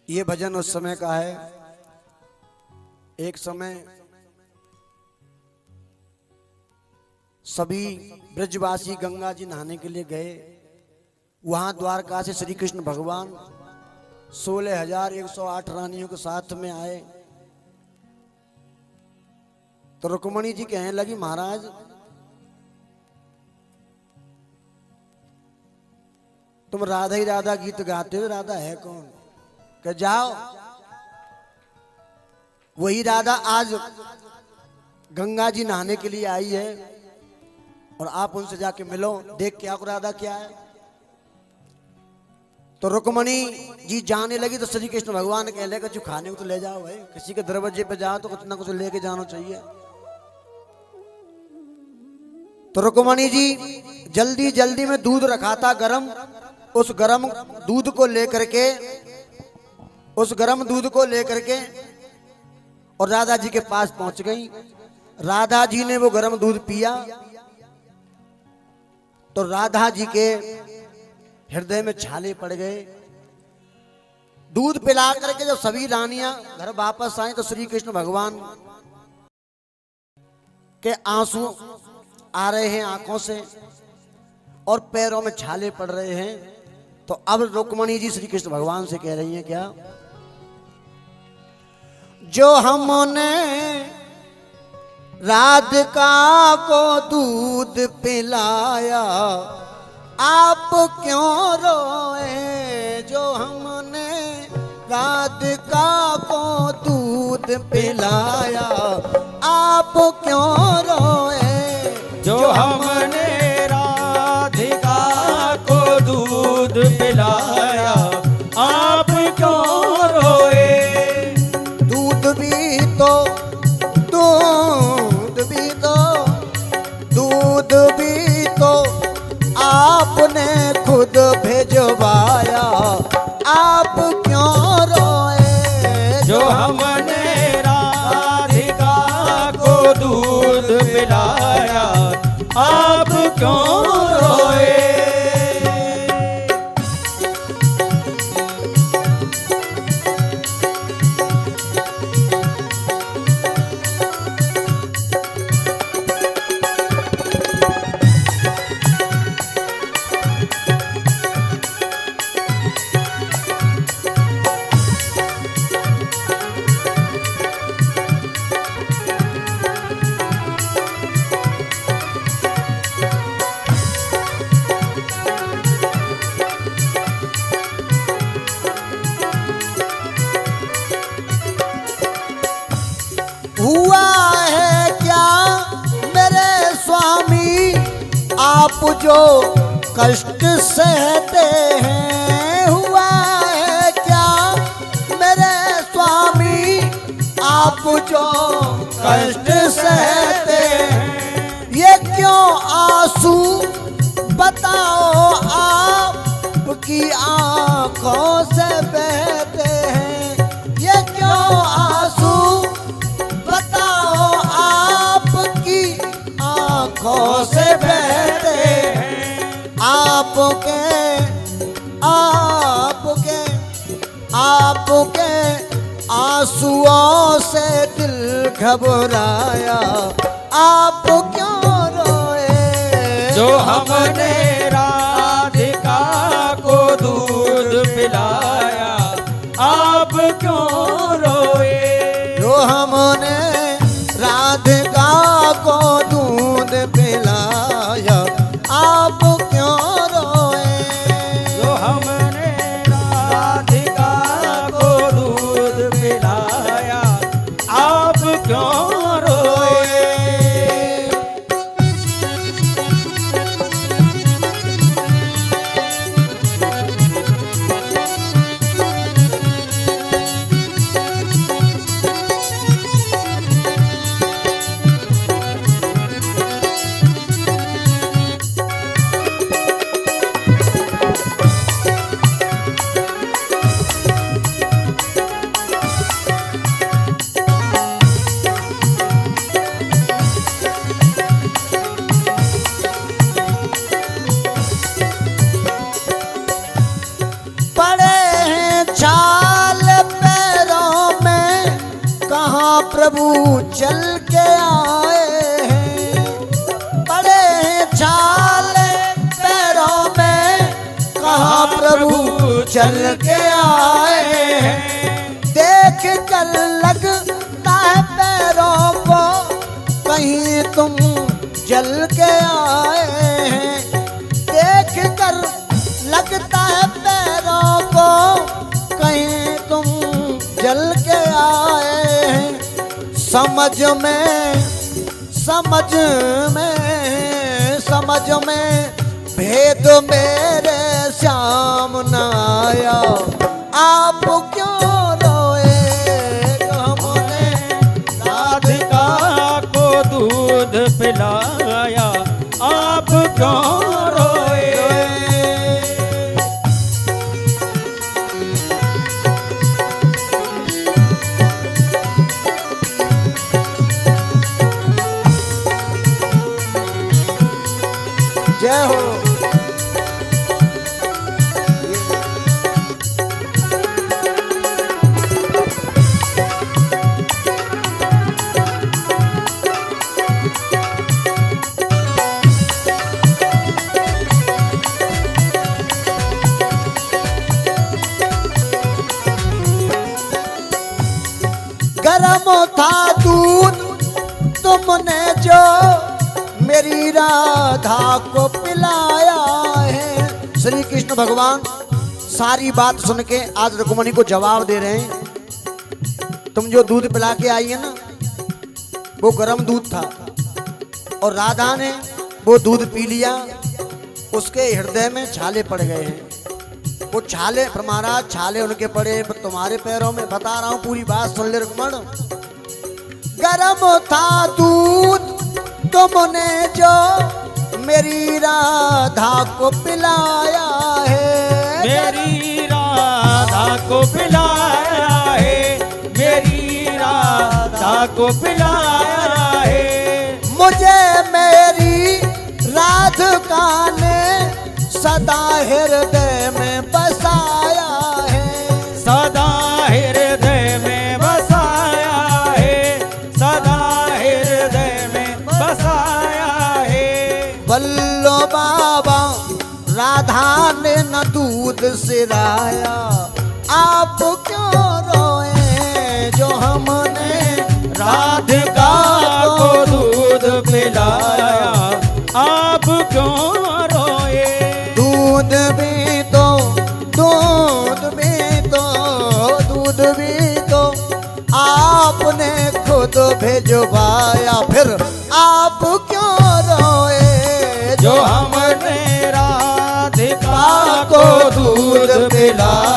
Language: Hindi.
ये भजन उस समय का है। एक समय सभी ब्रजवासी गंगा जी नहाने के लिए गए। वहां द्वारका से श्री कृष्ण भगवान 16,108 रानियों के साथ में आए। तो रुक्मणी जी कहने लगी, महाराज तुम राधा ही राधा गीत गाते हो, राधा है कौन? कह जाओ, वही राधा आज गंगा जी नहाने के लिए आई है और आप उनसे जाके मिलो, देख क्या राधा क्या है। तो रुक्मणी जी जाने लगी तो श्री कृष्ण भगवान कह लगे कुछ खाने को तो ले जाओ भाई, किसी के दरवाजे पे जाओ तो कुछ ना कुछ लेके जाना चाहिए। तो रुक्मणी जी जल्दी जल्दी में दूध रखा था गरम, उस गरम दूध को लेकर के और राधा जी के पास पहुंच गई। राधा जी ने वो गरम दूध पिया तो राधा जी के हृदय में छाले पड़ गए। दूध पिला करके जब सभी रानियां घर वापस आई तो श्री कृष्ण भगवान के आंसू आ रहे हैं आंखों से और पैरों में छाले पड़ रहे हैं। तो अब रुक्मणी जी श्री कृष्ण भगवान से कह रही हैं क्या, जो हमने राधिका को दूध पिलाया आप क्यों रोए, जो हमने राधिका को दूध पिलाया आप क्यों रोए, जो हमने राधिका को दूध पिलाया आप क्यों रोए। दूध भी तो आपने खुद भिजवाया आप क्यों रोए, जो हमने राधिका को दूध पिलाया आप क्यों रोए। हुआ है क्या मेरे स्वामी आप जो कष्ट सहते हैं, हुआ है क्या मेरे स्वामी आप जो कष्ट सहते हैं, ये क्यों आंसू बताओ आपकी आंखों से बहते हैं, ये क्यों आंसू आंखों से बहते हैं, आपके आंसुओं से दिल घबराया आप क्यों रोए, जो हमने राधिका को दूध पिलाया आप क्यों रोए, जो हमने राधिका को दूध पिलाया आप क्यों रोए, जो हमने राधिका को दूध पिलाया आप क्यों रोए। चल के आए हैं, पड़े हैं छाले पैरों में, कहाँ प्रभु चल के आए हैं। देख कर लगता है पैरों को कहीं तुम जल के आए हैं। देख कर लगता है पैरों को कहीं तुम जल के आए हैं। समझ में भेद मेरे श्याम न आया, आप क्यों रोए। हमने राधिका को दूध पिलाया, आप क्यों रोए। जय हो। गरम था दूध तुमने जो मेरी राधा को पिलाया है। श्री कृष्ण भगवान सारी बात सुन के आज रुक्मणी को जवाब दे रहे हैं। तुम जो दूध पिला के आई है ना, वो गर्म दूध था और राधा ने वो दूध पी लिया, उसके हृदय में छाले पड़ गए हैं। वो छाले महाराज, छाले उनके पड़े तुम्हारे पैरों में। बता रहा हूं, पूरी बात सुन ले रुक्मण। गरम था दूध तुमने जो मेरी राधा को पिलाया है, मेरी राधा को पिलाया है, मेरी राधा को पिलाया है। मुझे मेरी राधिका ने सदा हृदय में बसाया है, सदा हृदय में बसाया है, सदा हृदय में बसाया है। बल्लो बाबा राधा ने न दूध सिराया, आप क्यों रोए जो हमने राधिका को दूध पिलाया, आप क्यों रोए। दूध भी तो, दूध भी तो, दूध भी तो आपने खुद भिजवाया, फिर आप क्यों रोए जो हमने राधिका को दूध पिलाया,